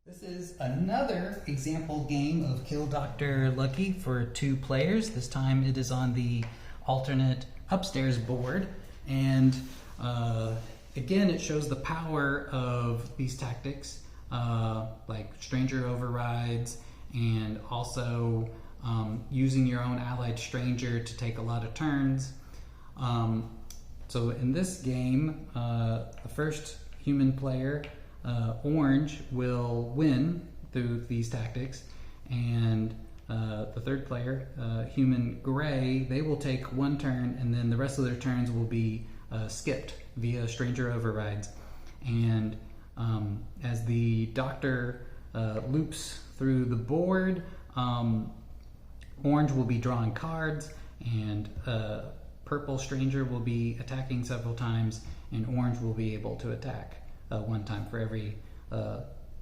This is another example game of Kill Dr. Lucky for 2 players. This time it is on the alternate upstairs board, and again it shows the power of these tactics like stranger overrides, and also using your own allied stranger to take a lot of turns. So in this game, the first human player, Orange, will win through these tactics, and the third player, human Gray, they will take 1 turn, and then the rest of their turns will be skipped via stranger overrides. And as the doctor loops through the board, Orange will be drawing cards, and purple stranger will be attacking several times, and Orange will be able to attack 1 time for every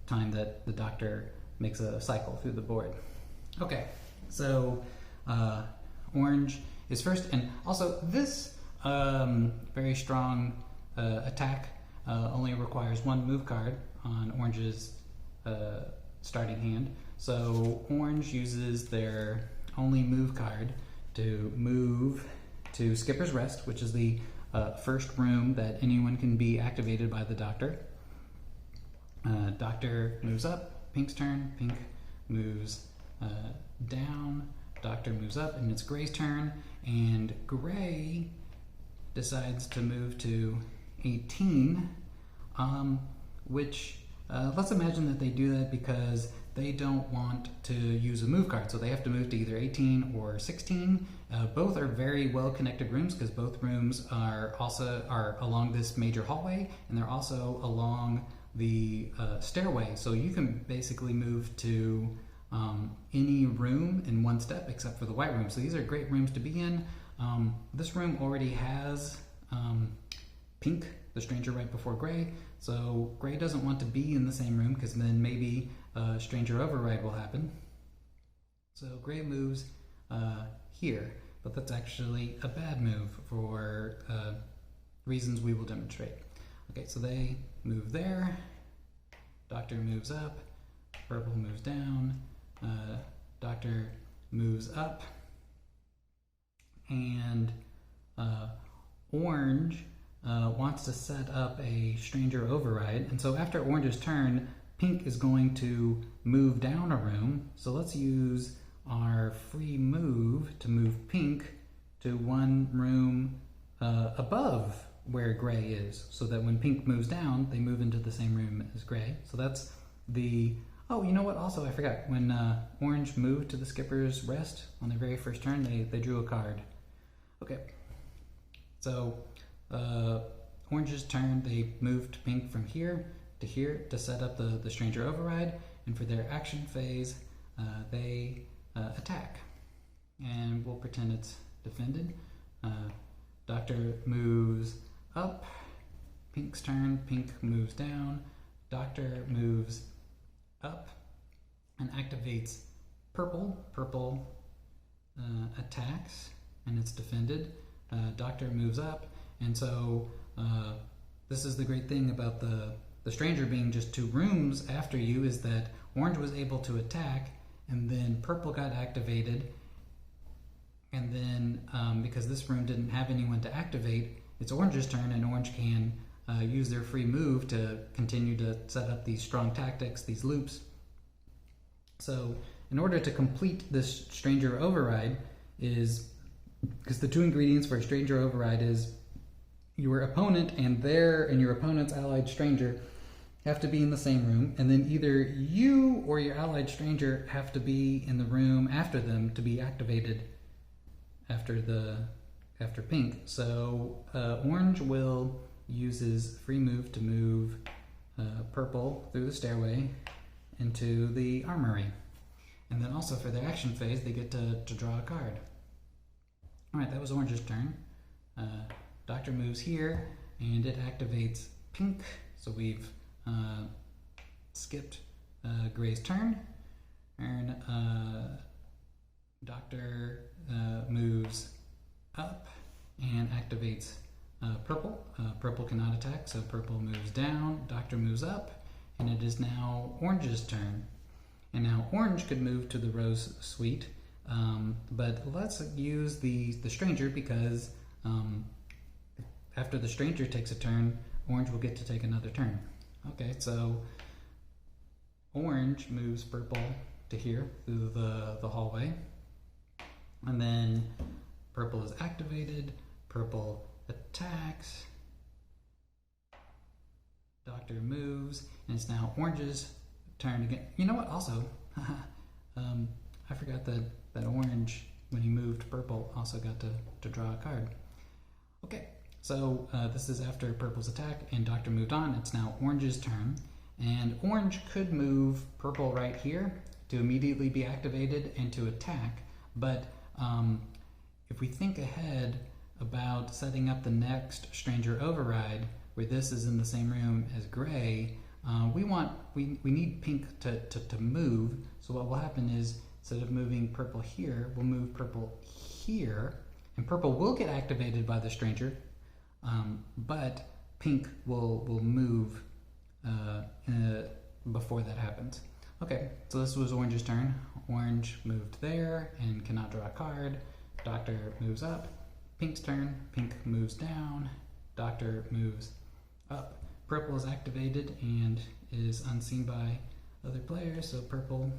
time that the doctor makes a cycle through the board. Okay, so Orange is first, and also this very strong attack only requires 1 move card on Orange's starting hand. So Orange uses their only move card to move to Skipper's Rest, which is the first room that anyone can be activated by the doctor. Doctor moves up, Pink's turn, Pink moves down, Doctor moves up, and it's Gray's turn, and Gray decides to move to 18, which let's imagine that they do that because they don't want to use a move card, so they have to move to either 18 or 16. Both are very well connected rooms because both rooms are along this major hallway, and they're also along the stairway. So you can basically move to any room in 1 step except for the white room. So these are great rooms to be in. This room already has Pink, the stranger, right before Gray. So Gray doesn't want to be in the same room because then maybe stranger override will happen. So Gray moves here, but that's actually a bad move for reasons we will demonstrate. Okay, so they move there, Doctor moves up, Purple moves down, Doctor moves up, and Orange wants to set up a stranger override. And so after Orange's turn, Pink is going to move down a room. So let's use our free move to move Pink to 1 room above where Gray is, so that when Pink moves down, they move into the same room as Gray. So that's the... Oh, you know what? Also, I forgot. When Orange moved to the Skipper's Rest on their very first turn, they drew a card. Okay. So Orange's turn, they moved Pink from here to set up the stranger override, and for their action phase, they attack. And we'll pretend it's defended. Doctor moves up, Pink's turn, Pink moves down, Doctor moves up and activates Purple. Purple attacks, and it's defended. Doctor moves up, and so this is the great thing about the stranger being just 2 rooms after you, is that Orange was able to attack, and then Purple got activated, and then because this room didn't have anyone to activate, it's Orange's turn, and Orange can use their free move to continue to set up these strong tactics, these loops. So in order to complete this stranger override is, because the 2 ingredients for a stranger override is your opponent and your opponent's allied stranger have to be in the same room, and then either you or your allied stranger have to be in the room after them to be activated after Pink. So Orange will use his free move to move Purple through the stairway into the armory, and then also for their action phase they get to draw a card. Alright, that was Orange's turn. Doctor moves here, and it activates Pink, so we've skipped Gray's turn. And Doctor moves up and activates Purple. Purple cannot attack, so Purple moves down, Doctor moves up, and it is now Orange's turn. And now Orange could move to the Rose suite, but let's use the stranger because after the stranger takes a turn, Orange will get to take another turn. Okay, so Orange moves Purple to here through the hallway, and then Purple is activated, Purple attacks, Doctor moves, and it's now Orange's turn again. You know what, also, I forgot that Orange, when he moved Purple, also got to draw a card. Okay, so this is after Purple's attack, and Doctor moved on. It's now Orange's turn, and Orange could move Purple right here to immediately be activated and to attack, but if we think ahead about setting up the next Stranger Override, where this is in the same room as Gray, we need Pink to move. So what will happen is, instead of moving Purple here, we'll move Purple here, and Purple will get activated by the Stranger, but Pink will move before that happens. Okay, so this was Orange's turn. Orange moved there and cannot draw a card. Doctor moves up. Pink's turn. Pink moves down. Doctor moves up. Purple is activated and is unseen by other players, so Purple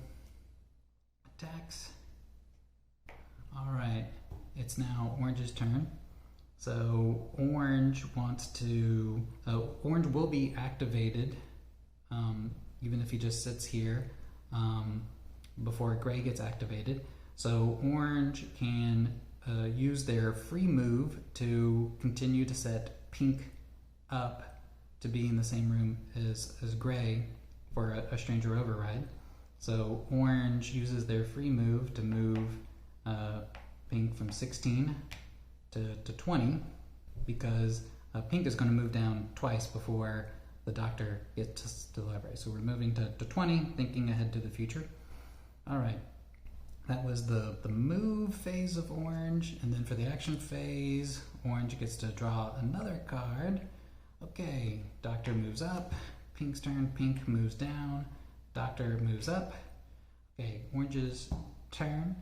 attacks. Alright, it's now Orange's turn. So Orange Orange will be activated, even if he just sits here before Gray gets activated. So Orange can use their free move to continue to set Pink up to be in the same room as Gray for a Stranger Override. So Orange uses their free move to move Pink from 16 to 20, because Pink is going to move down twice before the Doctor gets to the library. So we're moving to 20, thinking ahead to the future. All right, that was the move phase of Orange, and then for the action phase, Orange gets to draw another card. Okay, Doctor moves up, Pink's turn, Pink moves down, Doctor moves up. Okay, Orange's turn.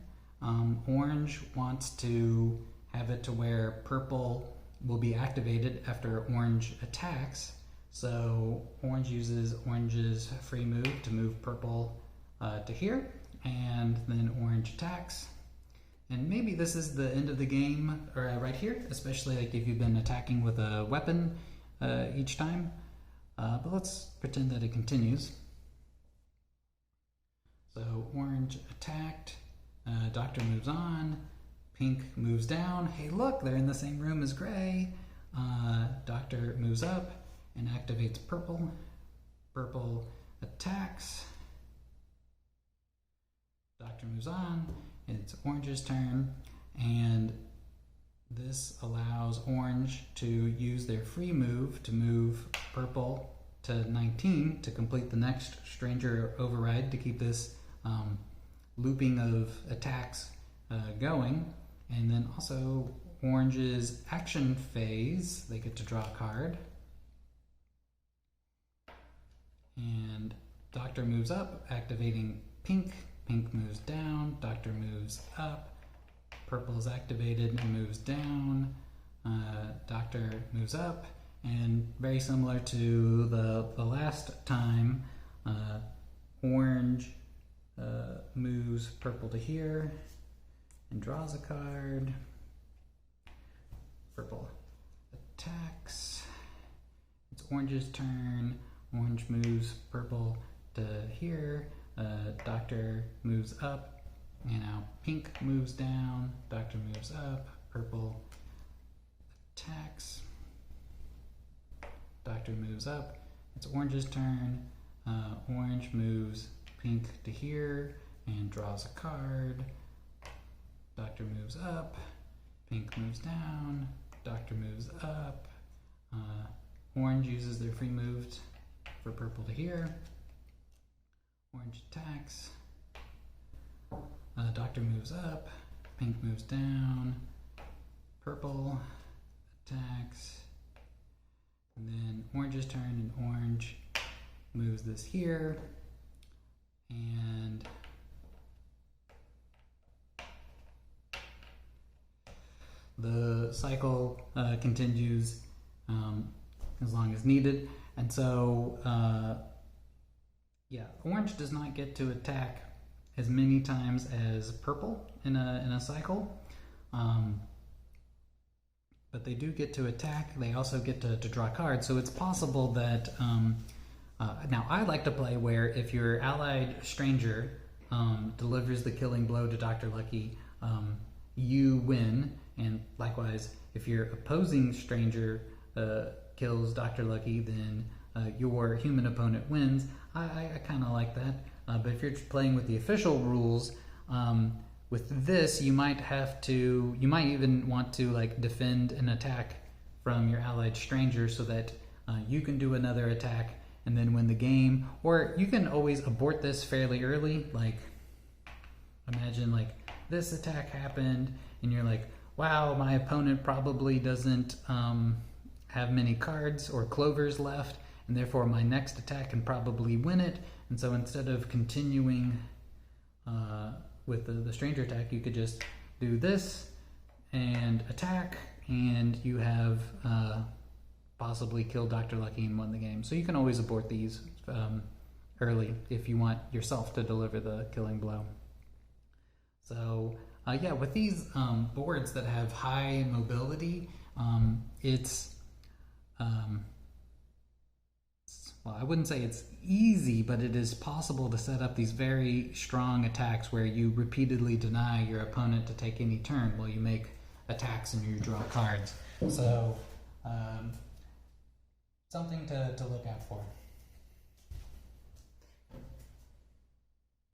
Orange wants to have it to where Purple will be activated after Orange attacks. So Orange uses Orange's free move to move Purple to here, and then Orange attacks. And maybe this is the end of the game, or right here, especially like if you've been attacking with a weapon each time. But let's pretend that it continues. So Orange attacked, Doctor moves on, Pink moves down. Hey look, they're in the same room as Gray. Doctor moves up and activates Purple. Purple attacks. Doctor moves on. It's Orange's turn, and this allows Orange to use their free move to move Purple to 19 to complete the next Stranger Override, to keep this looping of attacks going. And then also Orange's action phase, they get to draw a card. And Doctor moves up, activating Pink. Pink moves down, Doctor moves up, Purple is activated and moves down, Doctor moves up, and very similar to the last time, Orange moves Purple to here and draws a card. Purple attacks. It's Orange's turn. Orange moves Purple to here. Doctor moves up, and now Pink moves down, Doctor moves up, Purple attacks, Doctor moves up, it's Orange's turn. Orange moves Pink to here and draws a card. Doctor moves up, Pink moves down, Doctor moves up. Orange uses their free moves for Purple to here. Orange attacks. Doctor moves up. Pink moves down. Purple attacks. And then Orange's turn, and Orange moves this here, and the cycle continues as long as needed. And so, yeah, orange does not get to attack as many times as purple in a cycle. But they do get to attack. They also get to draw cards. So it's possible that, now I like to play where if your allied stranger delivers the killing blow to Dr. Lucky, you win. And likewise, if your opposing stranger kills Dr. Lucky, then your human opponent wins. I kind of like that. But if you're playing with the official rules, with this, you might even want to like defend an attack from your allied stranger so that you can do another attack and then win the game. Or you can always abort this fairly early. Like, imagine like this attack happened and you're like, wow, my opponent probably doesn't have many cards or clovers left, and therefore my next attack can probably win it. And so instead of continuing with the stranger attack, you could just do this and attack, and you have possibly killed Dr. Lucky and won the game. So you can always abort these early if you want yourself to deliver the killing blow. So yeah, with these boards that have high mobility, well, I wouldn't say it's easy, but it is possible to set up these very strong attacks where you repeatedly deny your opponent to take any turn while you make attacks and you draw cards. So something to look out for.